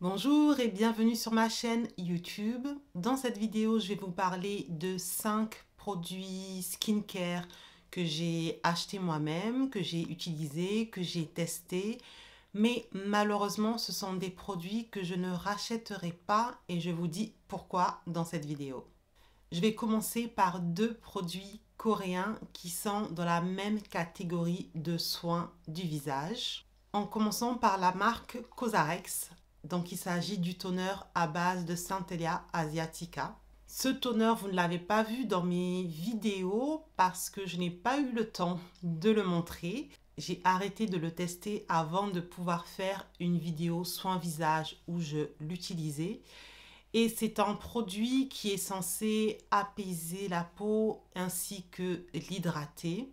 Bonjour et bienvenue sur ma chaîne YouTube. Dans cette vidéo, je vais vous parler de 5 produits skincare que j'ai achetés moi-même, que j'ai utilisés, que j'ai testés. Mais malheureusement, ce sont des produits que je ne rachèterai pas et je vous dis pourquoi dans cette vidéo. Je vais commencer par 2 produits coréens qui sont dans la même catégorie de soins du visage. En commençant par la marque Cosrx. Donc, il s'agit du toner à base de Centella Asiatica. Ce toner, vous ne l'avez pas vu dans mes vidéos parce que je n'ai pas eu le temps de le montrer. J'ai arrêté de le tester avant de pouvoir faire une vidéo soin visage où je l'utilisais. Et c'est un produit qui est censé apaiser la peau ainsi que l'hydrater.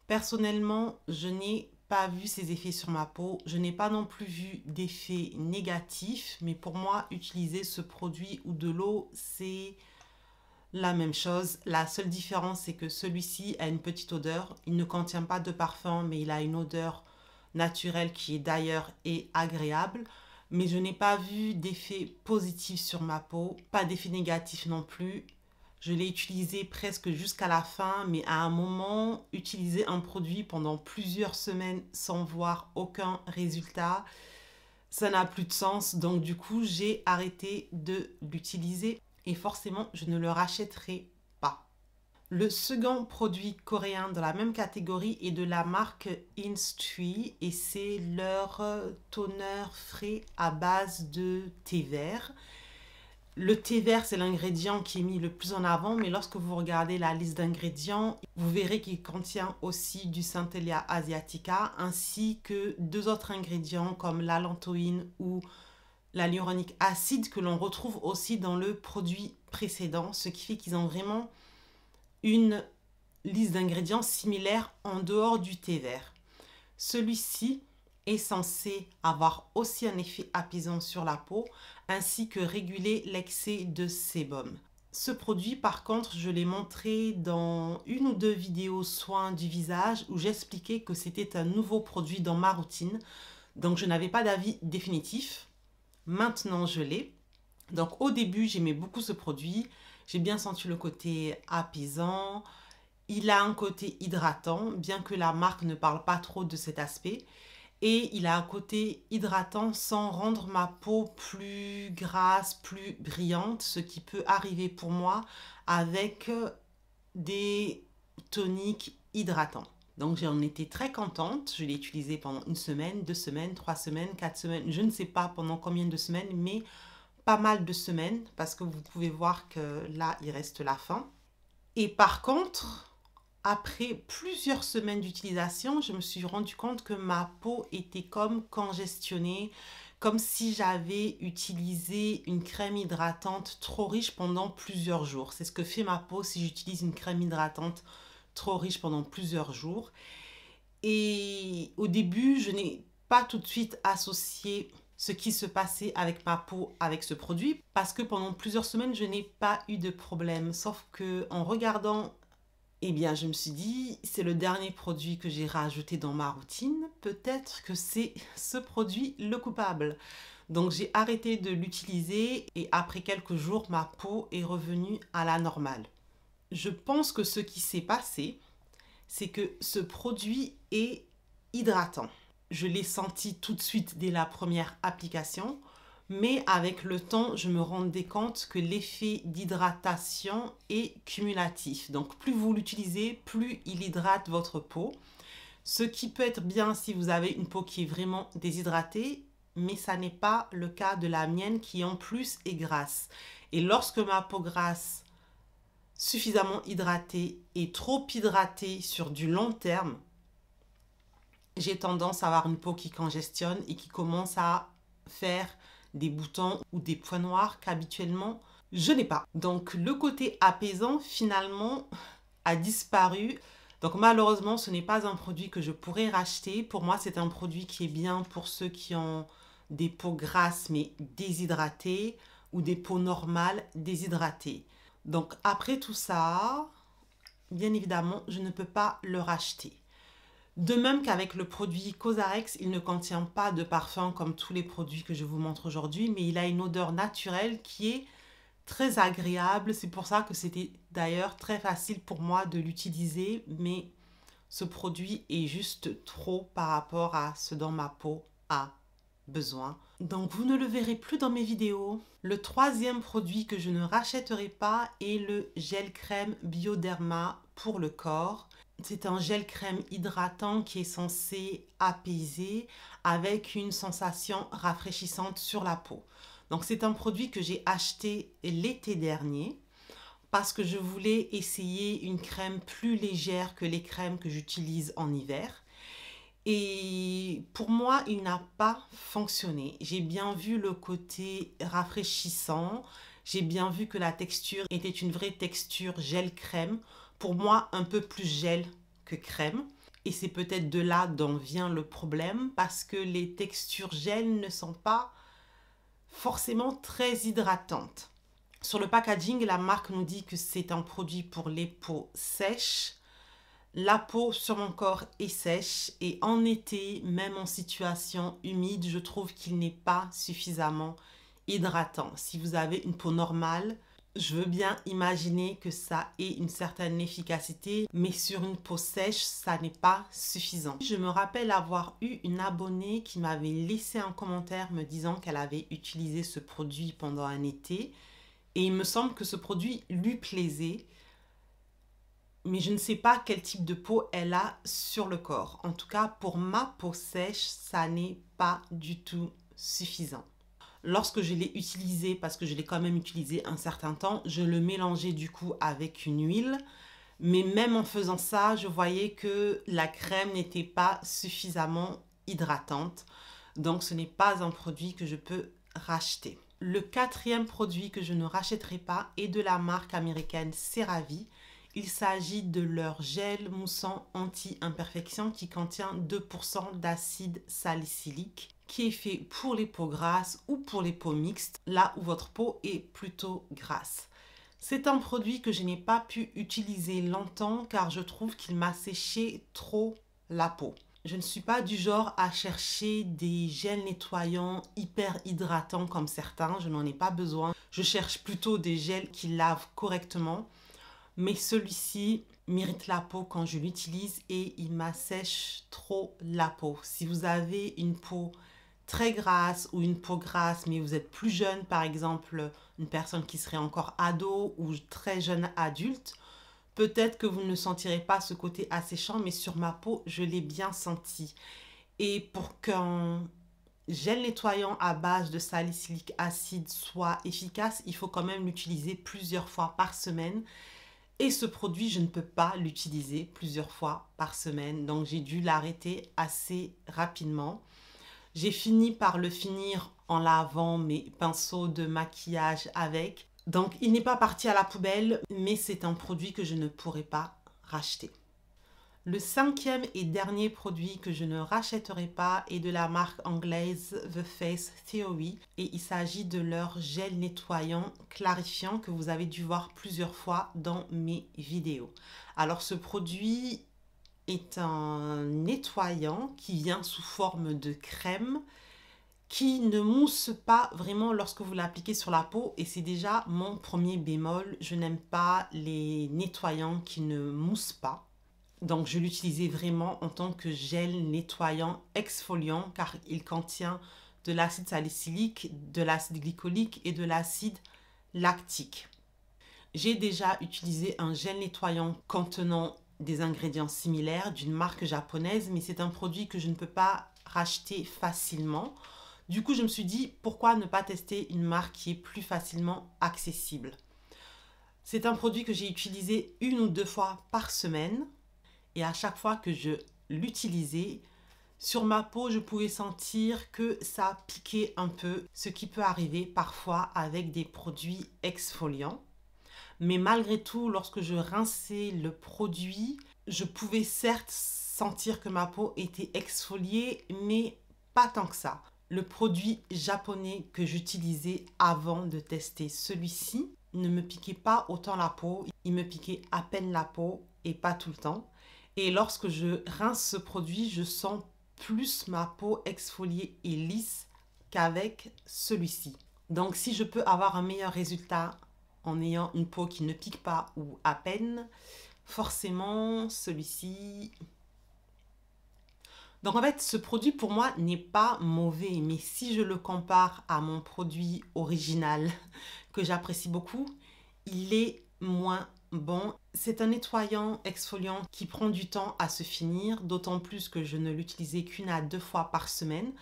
Personnellement, je n'ai pas vu ses effets sur ma peau. Je n'ai pas non plus vu d'effets négatifs. Mais pour moi, utiliser ce produit ou de l'eau, c'est la même chose. La seule différence, c'est que celui-ci a une petite odeur. Il ne contient pas de parfum, mais il a une odeur naturelle qui est d'ailleurs agréable. Mais je n'ai pas vu d'effet positif sur ma peau, pas d'effet négatif non plus. Je l'ai utilisé presque jusqu'à la fin, mais à un moment, utiliser un produit pendant plusieurs semaines sans voir aucun résultat, ça n'a plus de sens. Donc du coup, j'ai arrêté de l'utiliser et forcément, je ne le rachèterai pas. Le second produit coréen dans la même catégorie est de la marque Instui et c'est leur toner frais à base de thé vert. Le thé vert, c'est l'ingrédient qui est mis le plus en avant, mais lorsque vous regardez la liste d'ingrédients, vous verrez qu'il contient aussi du Centella Asiatica ainsi que 2 autres ingrédients comme l'allantoïne ou l'hyaluronique acide que l'on retrouve aussi dans le produit précédent, ce qui fait qu'ils ont vraiment une liste d'ingrédients similaire en dehors du thé vert. Celui-ci est censé avoir aussi un effet apaisant sur la peau ainsi que réguler l'excès de sébum. Ce produit, par contre, je l'ai montré dans 1 ou 2 vidéos soins du visage où j'expliquais que c'était un nouveau produit dans ma routine. Donc, je n'avais pas d'avis définitif. Maintenant, je l'ai. Donc, au début, j'aimais beaucoup ce produit. J'ai bien senti le côté apaisant. Il a un côté hydratant, bien que la marque ne parle pas trop de cet aspect. Et il a un côté hydratant sans rendre ma peau plus grasse, plus brillante, ce qui peut arriver pour moi avec des toniques hydratants. Donc j'en étais très contente, je l'ai utilisé pendant 1 semaine, 2 semaines, 3 semaines, 4 semaines, je ne sais pas pendant combien de semaines, mais pas mal de semaines parce que vous pouvez voir que là il reste la fin. Et par contre, après plusieurs semaines d'utilisation, je me suis rendu compte que ma peau était comme congestionnée, comme si j'avais utilisé une crème hydratante trop riche pendant plusieurs jours. C'est ce que fait ma peau si j'utilise une crème hydratante trop riche pendant plusieurs jours. Et au début, je n'ai pas tout de suite associé ce qui se passait avec ma peau avec ce produit parce que pendant plusieurs semaines, je n'ai pas eu de problème. Sauf que en regardant, eh bien, je me suis dit, c'est le dernier produit que j'ai rajouté dans ma routine. Peut-être que c'est ce produit le coupable. Donc, j'ai arrêté de l'utiliser et après quelques jours, ma peau est revenue à la normale. Je pense que ce qui s'est passé, c'est que ce produit est hydratant. Je l'ai senti tout de suite dès la première application. Mais avec le temps, je me rendais compte que l'effet d'hydratation est cumulatif. Donc, plus vous l'utilisez, plus il hydrate votre peau. Ce qui peut être bien si vous avez une peau qui est vraiment déshydratée, mais ça n'est pas le cas de la mienne qui en plus est grasse. Et lorsque ma peau grasse, suffisamment hydratée et trop hydratée sur du long terme, j'ai tendance à avoir une peau qui congestionne et qui commence à faire des boutons ou des points noirs qu'habituellement je n'ai pas. Donc le côté apaisant finalement a disparu. Donc malheureusement ce n'est pas un produit que je pourrais racheter. Pour moi c'est un produit qui est bien pour ceux qui ont des peaux grasses mais déshydratées ou des peaux normales déshydratées. Donc après tout ça, bien évidemment je ne peux pas le racheter. De même qu'avec le produit Cosrx, il ne contient pas de parfum comme tous les produits que je vous montre aujourd'hui, mais il a une odeur naturelle qui est très agréable. C'est pour ça que c'était d'ailleurs très facile pour moi de l'utiliser, mais ce produit est juste trop par rapport à ce dont ma peau a besoin. Donc vous ne le verrez plus dans mes vidéos. Le troisième produit que je ne rachèterai pas est le gel crème Bioderma pour le corps. C'est un gel crème hydratant qui est censé apaiser avec une sensation rafraîchissante sur la peau. Donc c'est un produit que j'ai acheté l'été dernier parce que je voulais essayer une crème plus légère que les crèmes que j'utilise en hiver. Et pour moi, il n'a pas fonctionné. J'ai bien vu le côté rafraîchissant. J'ai bien vu que la texture était une vraie texture gel-crème. Pour moi, un peu plus gel que crème. Et c'est peut-être de là dont vient le problème parce que les textures gel ne sont pas forcément très hydratantes. Sur le packaging, la marque nous dit que c'est un produit pour les peaux sèches. La peau sur mon corps est sèche et en été, même en situation humide, je trouve qu'il n'est pas suffisamment hydratant. Si vous avez une peau normale, je veux bien imaginer que ça ait une certaine efficacité, mais sur une peau sèche, ça n'est pas suffisant. Je me rappelle avoir eu une abonnée qui m'avait laissé un commentaire me disant qu'elle avait utilisé ce produit pendant un été et il me semble que ce produit lui plaisait. Mais je ne sais pas quel type de peau elle a sur le corps. En tout cas, pour ma peau sèche, ça n'est pas du tout suffisant. Lorsque je l'ai utilisé, parce que je l'ai quand même utilisé un certain temps, je le mélangeais du coup avec une huile. Mais même en faisant ça, je voyais que la crème n'était pas suffisamment hydratante. Donc ce n'est pas un produit que je peux racheter. Le quatrième produit que je ne rachèterai pas est de la marque américaine CeraVe. Il s'agit de leur gel moussant anti-imperfection qui contient 2% d'acide salicylique qui est fait pour les peaux grasses ou pour les peaux mixtes, là où votre peau est plutôt grasse. C'est un produit que je n'ai pas pu utiliser longtemps car je trouve qu'il m'a séché trop la peau. Je ne suis pas du genre à chercher des gels nettoyants hyper hydratants comme certains, je n'en ai pas besoin. Je cherche plutôt des gels qui lavent correctement. Mais celui-ci m'irrite la peau quand je l'utilise et il m'assèche trop la peau. Si vous avez une peau très grasse ou une peau grasse, mais vous êtes plus jeune, par exemple, une personne qui serait encore ado ou très jeune adulte, peut-être que vous ne sentirez pas ce côté asséchant, mais sur ma peau, je l'ai bien senti. Et pour qu'un gel nettoyant à base de salicylique acide soit efficace, il faut quand même l'utiliser plusieurs fois par semaine. Et ce produit, je ne peux pas l'utiliser plusieurs fois par semaine. Donc, j'ai dû l'arrêter assez rapidement. J'ai fini par le finir en lavant mes pinceaux de maquillage avec. Donc, il n'est pas parti à la poubelle, mais c'est un produit que je ne pourrai pas racheter. Le cinquième et dernier produit que je ne rachèterai pas est de la marque anglaise The Face Theory et il s'agit de leur gel nettoyant clarifiant que vous avez dû voir plusieurs fois dans mes vidéos. Alors ce produit est un nettoyant qui vient sous forme de crème qui ne mousse pas vraiment lorsque vous l'appliquez sur la peau et c'est déjà mon premier bémol. Je n'aime pas les nettoyants qui ne moussent pas. Donc, je l'utilisais vraiment en tant que gel nettoyant exfoliant car il contient de l'acide salicylique, de l'acide glycolique et de l'acide lactique. J'ai déjà utilisé un gel nettoyant contenant des ingrédients similaires d'une marque japonaise, mais c'est un produit que je ne peux pas racheter facilement. Du coup, je me suis dit, pourquoi ne pas tester une marque qui est plus facilement accessible? C'est un produit que j'ai utilisé 1 ou 2 fois par semaine. Et à chaque fois que je l'utilisais, sur ma peau, je pouvais sentir que ça piquait un peu, ce qui peut arriver parfois avec des produits exfoliants. Mais malgré tout, lorsque je rinçais le produit, je pouvais certes sentir que ma peau était exfoliée, mais pas tant que ça. Le produit japonais que j'utilisais avant de tester celui-ci ne me piquait pas autant la peau. Il me piquait à peine la peau et pas tout le temps. Et lorsque je rince ce produit, je sens plus ma peau exfoliée et lisse qu'avec celui-ci. Donc si je peux avoir un meilleur résultat en ayant une peau qui ne pique pas ou à peine, forcément celui-ci... Donc en fait, ce produit pour moi n'est pas mauvais, mais si je le compare à mon produit original que j'apprécie beaucoup, il est moins bon. C'est un nettoyant exfoliant qui prend du temps à se finir, d'autant plus que je ne l'utilisais qu'une à 2 fois par semaine.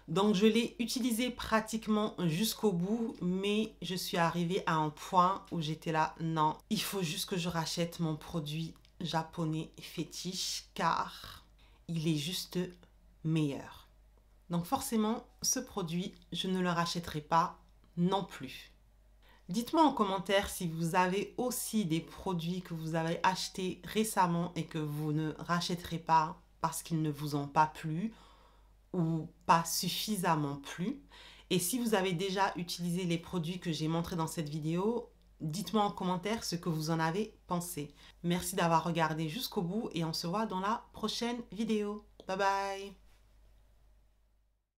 Donc je l'ai utilisé pratiquement jusqu'au bout, mais je suis arrivée à un point où j'étais là, non, il faut juste que je rachète mon produit japonais fétiche car il est juste meilleur. Donc forcément, ce produit, je ne le rachèterai pas non plus. Dites-moi en commentaire si vous avez aussi des produits que vous avez achetés récemment et que vous ne rachèterez pas parce qu'ils ne vous ont pas plu ou pas suffisamment plu. Et si vous avez déjà utilisé les produits que j'ai montrés dans cette vidéo, dites-moi en commentaire ce que vous en avez pensé. Merci d'avoir regardé jusqu'au bout et on se voit dans la prochaine vidéo. Bye bye!